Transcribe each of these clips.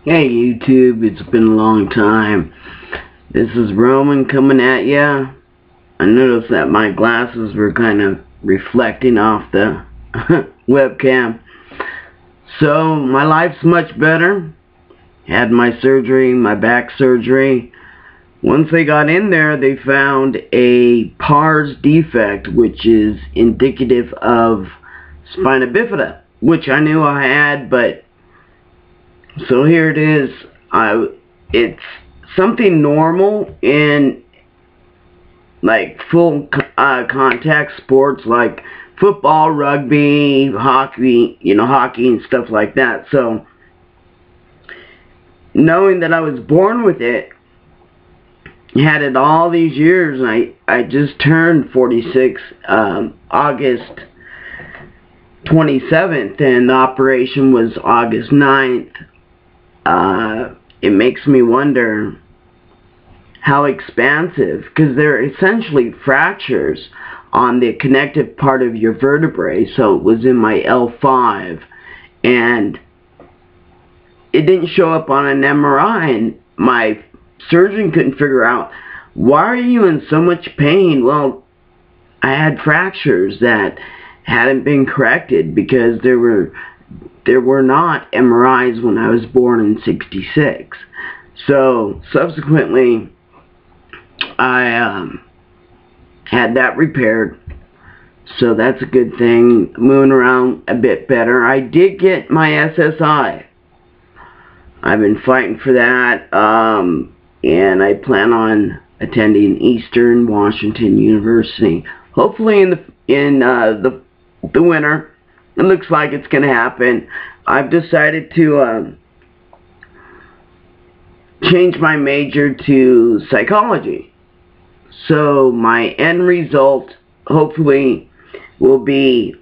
Hey YouTube, it's been a long time. This is Roman coming at ya. I noticed that my glasses were kind of reflecting off the webcam. So my life's much better. Had my surgery, my back surgery. Once they got in there, they found a pars defect, which is indicative of spina bifida, which I knew I had, but so here it is. It's something normal in like full contact sports like football, rugby, hockey, hockey and stuff like that. So knowing that I was born with it, had it all these years, and I just turned 46 August 27th, and the operation was August 9th. It makes me wonder how expansive, because they're essentially fractures on the connective part of your vertebrae. So it was in my L5, and it didn't show up on an MRI, and my surgeon couldn't figure out, why are you in so much pain? Well, I had fractures that hadn't been corrected because there were not MRIs when I was born in '66. So subsequently I had that repaired, so that's a good thing. Moving around a bit better. I did get my SSI. I've been fighting for that, and I plan on attending Eastern Washington University, hopefully in the winter. It looks like it's going to happen. I've decided to change my major to psychology. So my end result, hopefully, will be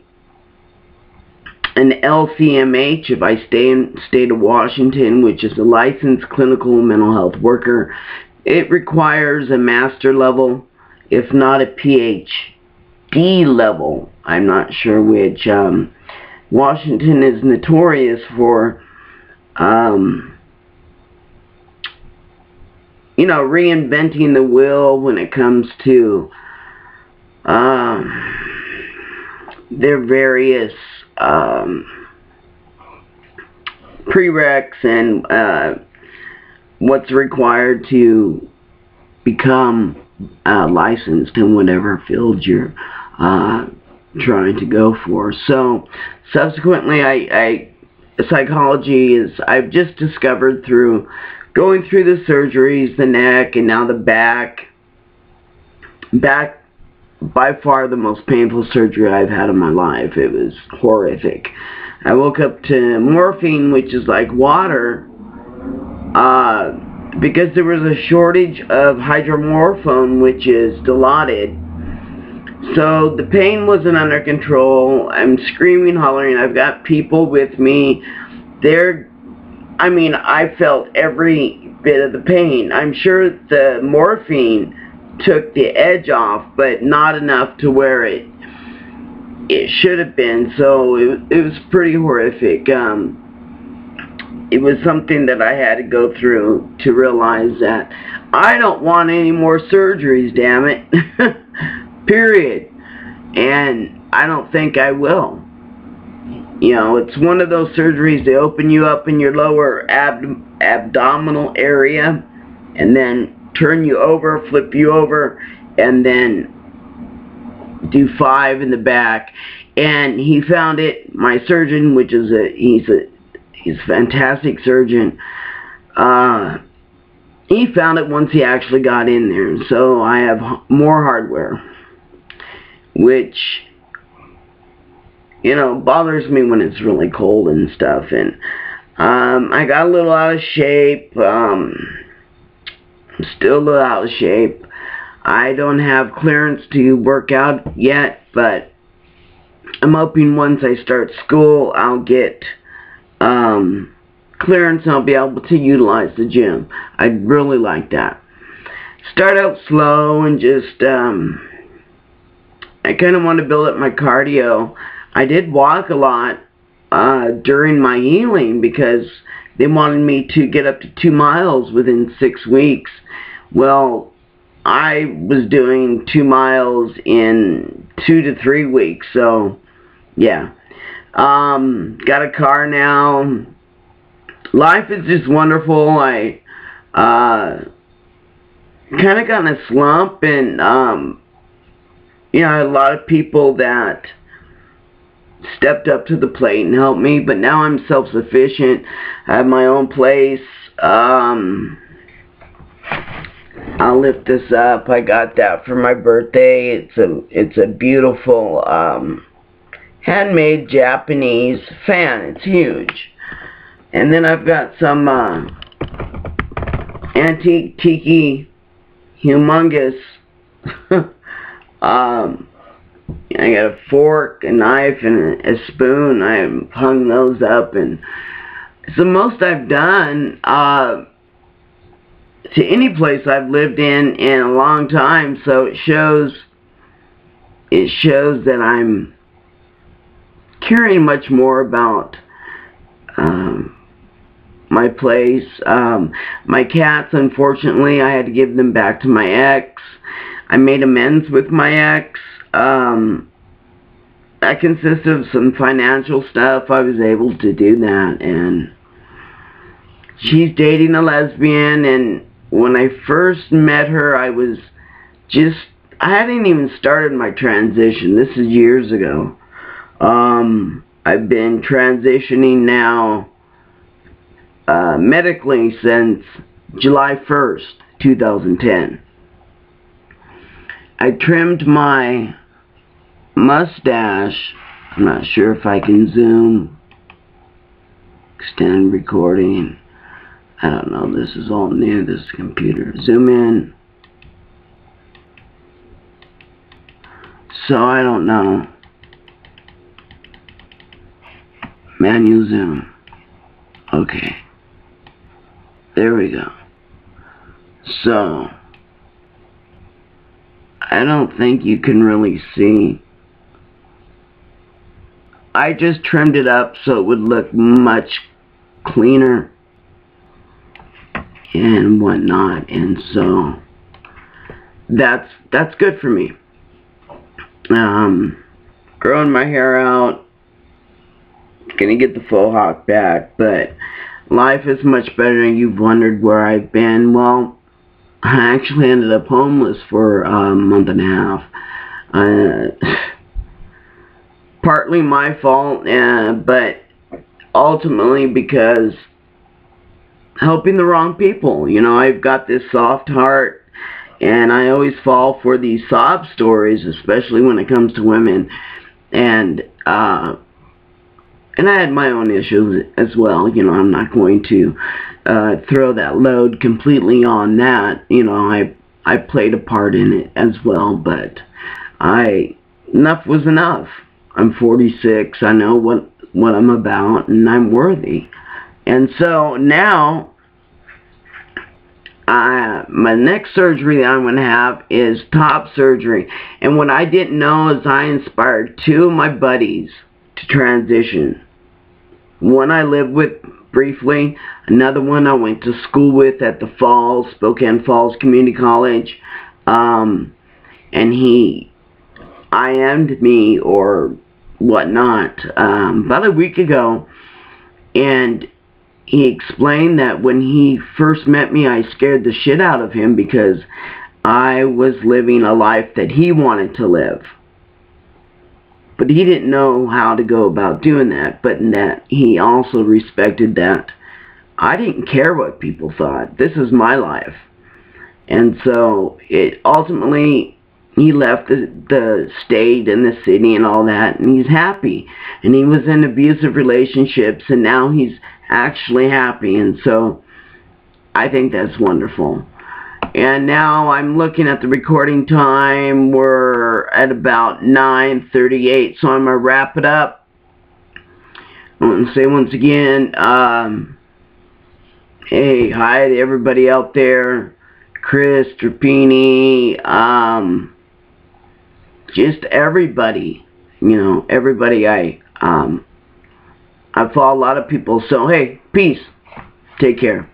an LCMH if I stay in the state of Washington, which is a licensed clinical mental health worker. It requires a master level, if not a PhD level. I'm not sure which. Washington is notorious for, reinventing the wheel when it comes to their various prereqs and what's required to become licensed in whatever field you're trying to go for. So subsequently, psychology is, I've just discovered through going through the surgeries, the neck and now the back by far the most painful surgery I've had in my life. It was horrific. I woke up to morphine, which is like water, because there was a shortage of hydromorphone, which is Dilaudid. So the pain wasn't under control. I'm screaming, hollering. I've got people with me. I felt every bit of the pain. I'm sure the morphine took the edge off, but not enough to where it should have been. So it was pretty horrific. It was something that I had to go through to realize that I don't want any more surgeries, damn it. Period. And I don't think I will. It's one of those surgeries. They open you up in your lower abdominal area and then turn you over, flip you over, and then do 5 in the back. And he found it, my surgeon, which is he's a fantastic surgeon. He found it once he actually got in there. So I have more hardware, which bothers me when it's really cold and stuff. And I got a little out of shape. Still a little out of shape. I don't have clearance to work out yet, but I'm hoping once I start school I'll get clearance and I'll be able to utilize the gym. I'd really like that. Start out slow and just I kind of want to build up my cardio. I did walk a lot during my healing because they wanted me to get up to 2 miles within 6 weeks. Well, I was doing 2 miles in 2 to 3 weeks, so yeah. Got a car now. Life is just wonderful. I kind of got in a slump, and you know, a lot of people that stepped up to the plate and helped me, but now I'm self-sufficient. I have my own place. I'll lift this up. I got that for my birthday. It's a beautiful handmade Japanese fan. It's huge. And then I've got some antique tiki humongous I got a fork, a knife, and a spoon. I hung those up, and it's the most I've done to any place I've lived in a long time. So it shows that I'm caring much more about my place. My cats, unfortunately, I had to give them back to my ex. I made amends with my ex. That consists of some financial stuff. I was able to do that, and she's dating a lesbian, and when I first met her, I hadn't even started my transition. This is years ago. I've been transitioning now medically since July 1st, 2010. I trimmed my mustache. I'm not sure if I can zoom. Extend recording. I don't know. This is all new, this computer. Zoom in. So I don't know. Manual zoom. Okay. There we go. So I don't think you can really see. I just trimmed it up so it would look much cleaner and whatnot, and so that's good for me. Growing my hair out, gonna get the faux hawk back, but life is much better. You've wondered where I've been. Well, I actually ended up homeless for a month and a half. Partly my fault, but ultimately because helping the wrong people. You know, I've got this soft heart, and I always fall for these sob stories, especially when it comes to women. And I had my own issues as well. You know, I'm not going to throw that load completely on that. You know, I played a part in it as well, but enough was enough. I'm 46. I know what I'm about, and I'm worthy. And so now, my next surgery that I'm going to have is top surgery. And what I didn't know is I inspired 2 of my buddies to transition. One I lived with briefly, another one I went to school with at the Falls, Spokane Falls Community College. And he IM'd me or whatnot about a week ago, and he explained that when he first met me, I scared the shit out of him because I was living a life that he wanted to live. But he didn't know how to go about doing that, but that he also respected that I didn't care what people thought. This is my life. And so it ultimately, he left the state and the city and all that, and he's happy. And he was in abusive relationships, and now he's actually happy. And so I think that's wonderful. And now I'm looking at the recording time. We're at about 9:38, so I'm going to wrap it up. I want to say once again, hey, hi to everybody out there. Chris, Trapini, just everybody, you know, everybody. I follow a lot of people, so hey, peace. Take care.